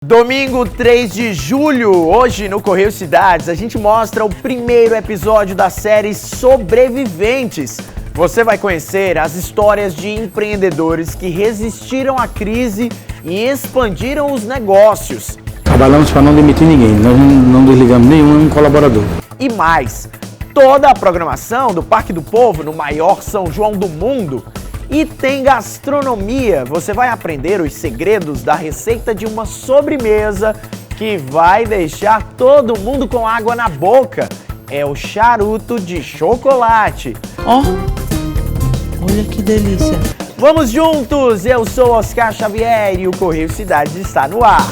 Domingo 3 de julho, hoje no Correio Cidades, a gente mostra o primeiro episódio da série Sobreviventes. Você vai conhecer as histórias de empreendedores que resistiram à crise e expandiram os negócios. Trabalhamos para não demitir ninguém, nós não desligamos nenhum colaborador. E mais, toda a programação do Parque do Povo, no maior São João do mundo. E tem gastronomia, você vai aprender os segredos da receita de uma sobremesa que vai deixar todo mundo com água na boca. É o charuto de chocolate. Olha que delícia. Vamos juntos, eu sou Oscar Xavier e o Correio Cidades está no ar.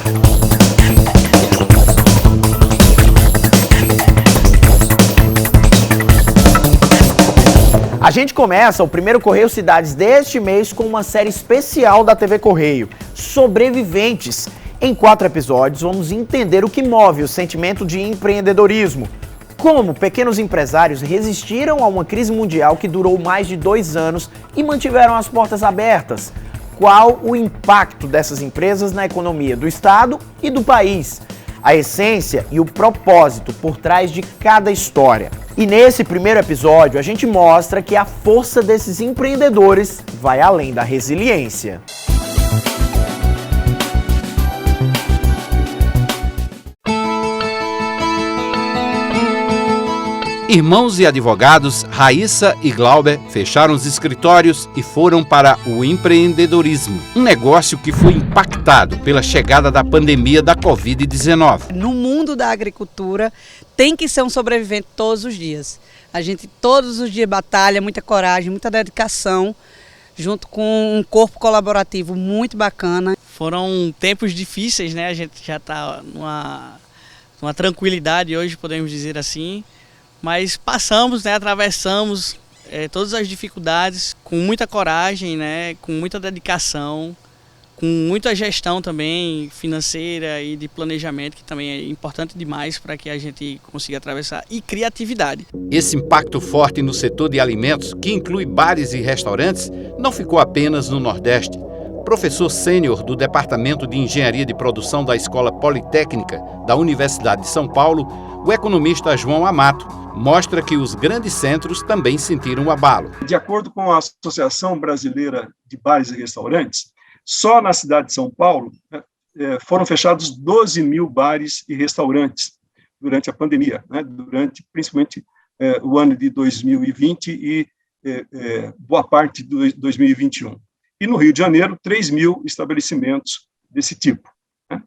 A gente começa o primeiro Correio Cidades deste mês com uma série especial da TV Correio, Sobreviventes. Em 4 episódios, vamos entender o que move o sentimento de empreendedorismo. Como pequenos empresários resistiram a uma crise mundial que durou mais de 2 anos e mantiveram as portas abertas. Qual o impacto dessas empresas na economia do Estado e do país? A essência e o propósito por trás de cada história. E nesse primeiro episódio, a gente mostra que a força desses empreendedores vai além da resiliência. Irmãos e advogados Raíssa e Glauber fecharam os escritórios e foram para o empreendedorismo, um negócio que foi impactado pela chegada da pandemia da Covid-19. No mundo da agricultura, tem que ser um sobrevivente todos os dias. A gente todos os dias batalha, muita coragem, muita dedicação, junto com um corpo colaborativo muito bacana. Foram tempos difíceis, né? A gente já está numa tranquilidade hoje, podemos dizer assim. Mas passamos, né, atravessamos todas as dificuldades com muita coragem, né, com muita dedicação, com muita gestão também financeira e de planejamento, que também é importante demais para que a gente consiga atravessar, e criatividade. Esse impacto forte no setor de alimentos, que inclui bares e restaurantes, não ficou apenas no Nordeste. Professor sênior do Departamento de Engenharia de Produção da Escola Politécnica da Universidade de São Paulo, o economista João Amato mostra que os grandes centros também sentiram o abalo. De acordo com a Associação Brasileira de Bares e Restaurantes, só na cidade de São Paulo foram fechados 12 mil bares e restaurantes durante a pandemia, né, durante principalmente o ano de 2020 e boa parte de 2021. E no Rio de Janeiro, 3 mil estabelecimentos desse tipo. Né?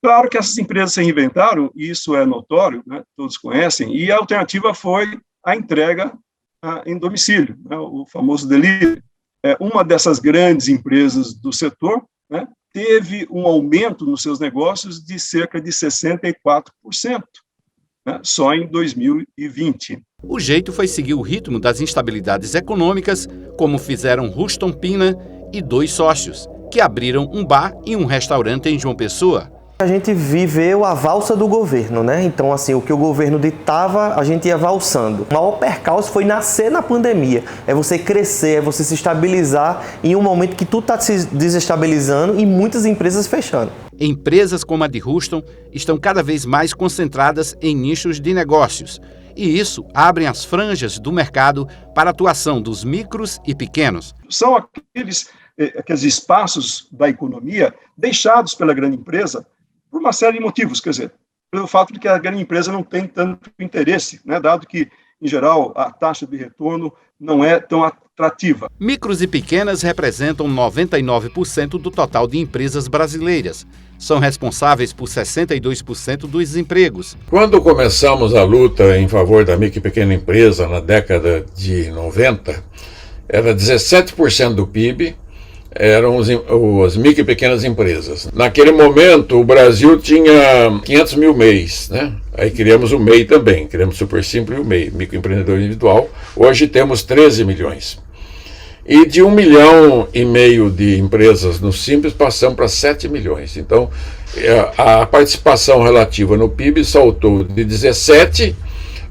Claro que essas empresas se reinventaram, e isso é notório, né? Todos conhecem, e a alternativa foi a entrega em domicílio, né? O famoso delivery. Uma dessas grandes empresas do setor, né, teve um aumento nos seus negócios de cerca de 64%, né, só em 2020. O jeito foi seguir o ritmo das instabilidades econômicas, como fizeram Ruston Pina e 2 sócios, que abriram um bar e um restaurante em João Pessoa. A gente viveu a valsa do governo, né? Então, assim, o que o governo ditava, a gente ia valsando. O maior percalço foi nascer na pandemia. É você crescer, é você se estabilizar em um momento que tudo está se desestabilizando e muitas empresas fechando. Empresas como a de Ruston estão cada vez mais concentradas em nichos de negócios. E isso abre as franjas do mercado para a atuação dos micros e pequenos. São aqueles espaços da economia deixados pela grande empresa por uma série de motivos, quer dizer, pelo fato de que a grande empresa não tem tanto interesse, né, dado que, em geral, a taxa de retorno não é tão atrativa. Micros e pequenas representam 99% do total de empresas brasileiras. São responsáveis por 62% dos empregos. Quando começamos a luta em favor da micro e pequena empresa na década de 90, era 17% do PIB, eram as micro e pequenas empresas. Naquele momento, o Brasil tinha 500 mil MEIs, né? Aí criamos o MEI também, criamos o Super Simples e o MEI, microempreendedor individual. Hoje temos 13 milhões. E de 1,5 milhão de empresas no Simples, passamos para 7 milhões. Então, a participação relativa no PIB saltou de 17%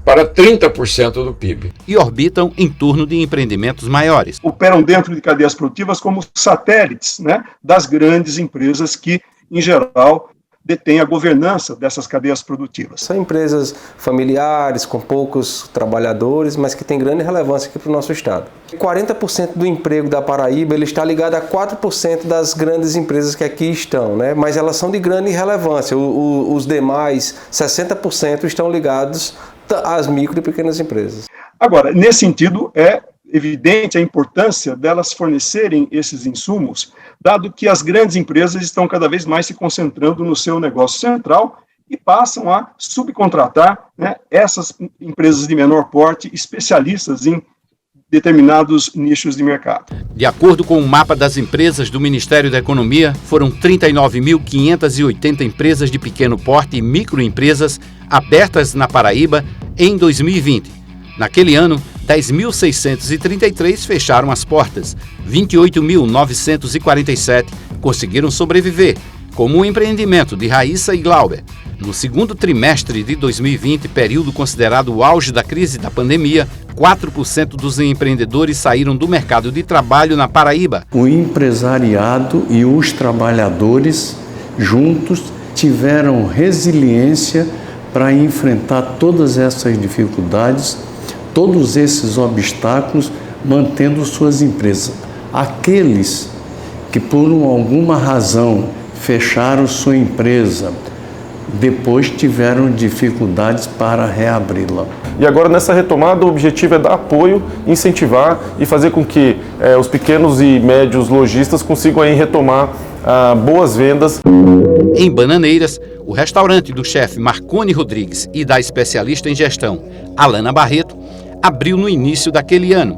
para 30% do PIB. E orbitam em torno de empreendimentos maiores. Operam dentro de cadeias produtivas como satélites, né, das grandes empresas que, em geral, detém a governança dessas cadeias produtivas. São empresas familiares, com poucos trabalhadores, mas que têm grande relevância aqui para o nosso estado. 40% do emprego da Paraíba ele está ligado a 4% das grandes empresas que aqui estão, né? Mas elas são de grande relevância. Os demais 60% estão ligados às micro e pequenas empresas. Agora, nesse sentido, é evidente a importância delas fornecerem esses insumos, dado que as grandes empresas estão cada vez mais se concentrando no seu negócio central e passam a subcontratar, né, essas empresas de menor porte, especialistas em determinados nichos de mercado. De acordo com o mapa das empresas do Ministério da Economia, foram 39.580 empresas de pequeno porte e microempresas abertas na Paraíba em 2020. Naquele ano, 10.633 fecharam as portas, 28.947 conseguiram sobreviver, como o empreendimento de Raíssa e Glauber. No segundo trimestre de 2020, período considerado o auge da crise da pandemia, 4% dos empreendedores saíram do mercado de trabalho na Paraíba. O empresariado e os trabalhadores juntos tiveram resiliência para enfrentar todas essas dificuldades, todos esses obstáculos, mantendo suas empresas. Aqueles que por alguma razão fecharam sua empresa, depois tiveram dificuldades para reabri-la. E agora, nessa retomada, o objetivo é dar apoio, incentivar e fazer com que os pequenos e médios lojistas consigam aí retomar boas vendas. Em Bananeiras, o restaurante do chefe Marconi Rodrigues e da especialista em gestão, Alana Barreto, abriu no início daquele ano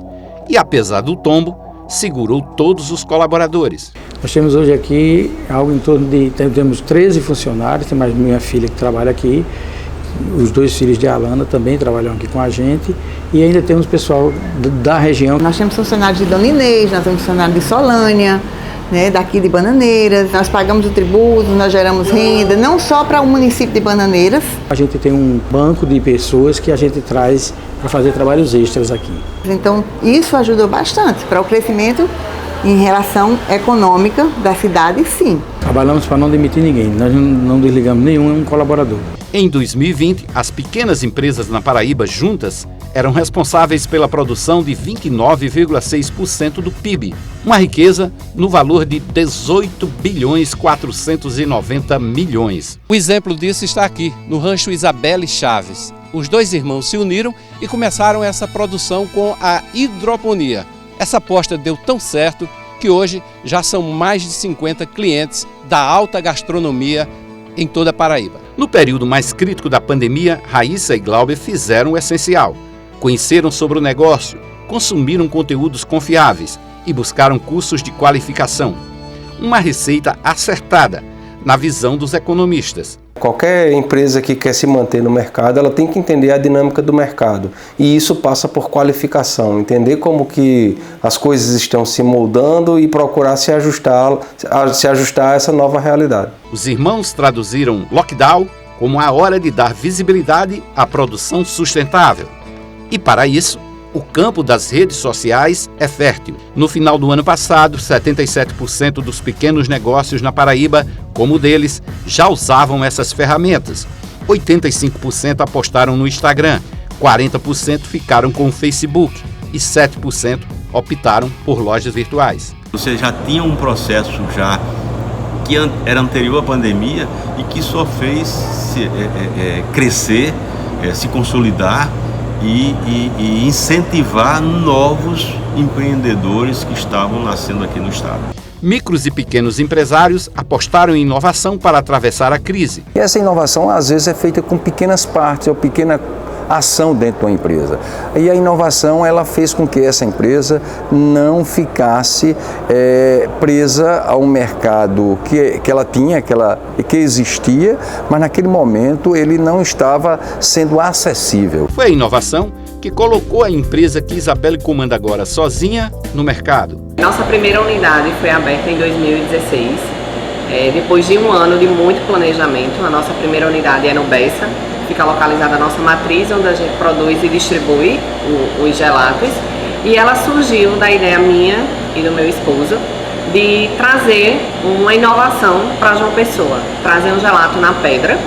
e, apesar do tombo, segurou todos os colaboradores. Nós temos hoje aqui algo em torno de... Temos 13 funcionários, tem mais minha filha que trabalha aqui, os 2 filhos de Alana também trabalham aqui com a gente e ainda temos pessoal da região. Nós temos funcionários de Dona Inês, nós temos funcionários de Solânia, né, daqui de Bananeiras, nós pagamos o tributo, nós geramos renda, não só para o município de Bananeiras. A gente tem um banco de pessoas que a gente traz para fazer trabalhos extras aqui. Então, isso ajudou bastante para o crescimento em relação econômica da cidade, sim. Trabalhamos para não demitir ninguém, nós não desligamos nenhum colaborador. Em 2020, as pequenas empresas na Paraíba juntas eram responsáveis pela produção de 29,6% do PIB, uma riqueza no valor de 18.490 milhões. O exemplo disso está aqui, no rancho Isabelle Chaves. Os 2 irmãos se uniram e começaram essa produção com a hidroponia. Essa aposta deu tão certo que hoje já são mais de 50 clientes da alta gastronomia em toda a Paraíba. No período mais crítico da pandemia, Raíssa e Glauber fizeram o essencial. Conheceram sobre o negócio, consumiram conteúdos confiáveis e buscaram cursos de qualificação. Uma receita acertada, na visão dos economistas. Qualquer empresa que quer se manter no mercado, ela tem que entender a dinâmica do mercado. E isso passa por qualificação, entender como que as coisas estão se moldando e procurar se ajustar a essa nova realidade. Os irmãos traduziram lockdown como a hora de dar visibilidade à produção sustentável. E para isso, o campo das redes sociais é fértil. No final do ano passado, 77% dos pequenos negócios na Paraíba, como o deles, já usavam essas ferramentas. 85% apostaram no Instagram, 40% ficaram com o Facebook e 7% optaram por lojas virtuais. Você já tinha um processo já que era anterior à pandemia e que só fez crescer, se consolidar e incentivar novos empreendedores que estavam nascendo aqui no estado. Micros e pequenos empresários apostaram em inovação para atravessar a crise. E essa inovação às vezes é feita com pequenas partes ou pequena ação dentro de uma empresa. E a inovação ela fez com que essa empresa não ficasse presa a um mercado que ela tinha, que existia, mas naquele momento ele não estava sendo acessível. Foi a inovação que colocou a empresa que Isabelle comanda agora sozinha no mercado. Nossa primeira unidade foi aberta em 2016. Depois de um ano de muito planejamento, a nossa primeira unidade é no Bessa. Fica localizada a nossa matriz, onde a gente produz e distribui os gelatos. E ela surgiu da ideia minha e do meu esposo de trazer uma inovação para João Pessoa, trazer um gelato na pedra,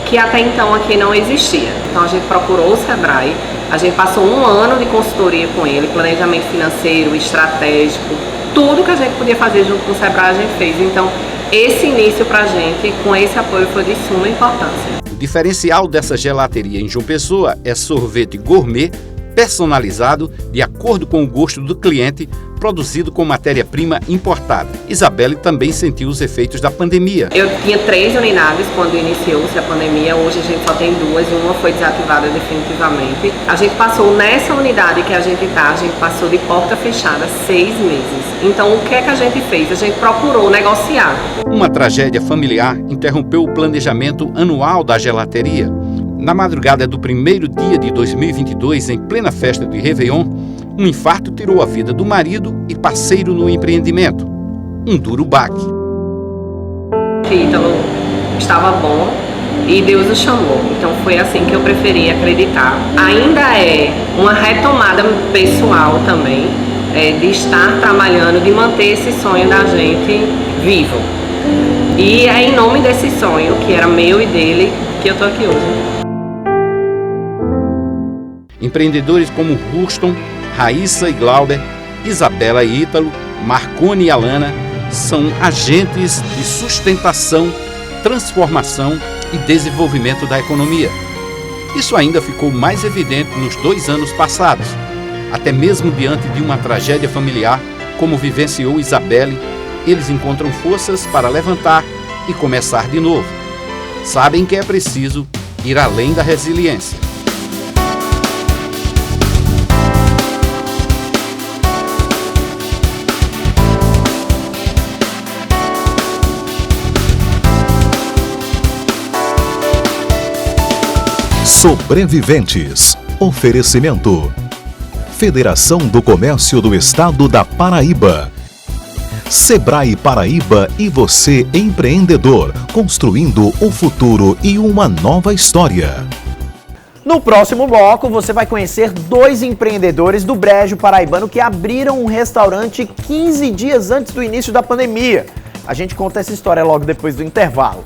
que até então aqui não existia. Então a gente procurou o Sebrae, a gente passou um ano de consultoria com ele, planejamento financeiro, estratégico, tudo que a gente podia fazer junto com o Sebrae a gente fez. Então esse início para a gente, com esse apoio, foi de suma importância. O diferencial dessa gelateria em João Pessoa é sorvete gourmet, personalizado de acordo com o gosto do cliente, produzido com matéria-prima importada. Isabelle também sentiu os efeitos da pandemia. Eu tinha 3 unidades quando iniciou-se a pandemia, hoje a gente só tem 2, uma foi desativada definitivamente. A gente passou nessa unidade que a gente passou de porta fechada 6 meses. Então o que é que a gente fez? A gente procurou negociar. Uma tragédia familiar interrompeu o planejamento anual da gelateria. Na madrugada do primeiro dia de 2022, em plena festa de Réveillon, um infarto tirou a vida do marido e parceiro no empreendimento. Um duro baque. Ítalo estava bom e Deus o chamou. Então foi assim que eu preferi acreditar. Ainda é uma retomada pessoal também, de estar trabalhando, de manter esse sonho da gente vivo. E é em nome desse sonho, que era meu e dele, que eu estou aqui hoje. Empreendedores como Ruston, Raíssa e Glauber, Isabela e Ítalo, Marcone e Alana são agentes de sustentação, transformação e desenvolvimento da economia. Isso ainda ficou mais evidente nos 2 anos passados, até mesmo diante de uma tragédia familiar, como vivenciou Isabelle, eles encontram forças para levantar e começar de novo. Sabem que é preciso ir além da resiliência. Sobreviventes. Oferecimento: Federação do Comércio do Estado da Paraíba. Sebrae Paraíba e você, empreendedor, construindo o futuro e uma nova história. No próximo bloco, você vai conhecer 2 empreendedores do Brejo Paraibano que abriram um restaurante 15 dias antes do início da pandemia. A gente conta essa história logo depois do intervalo.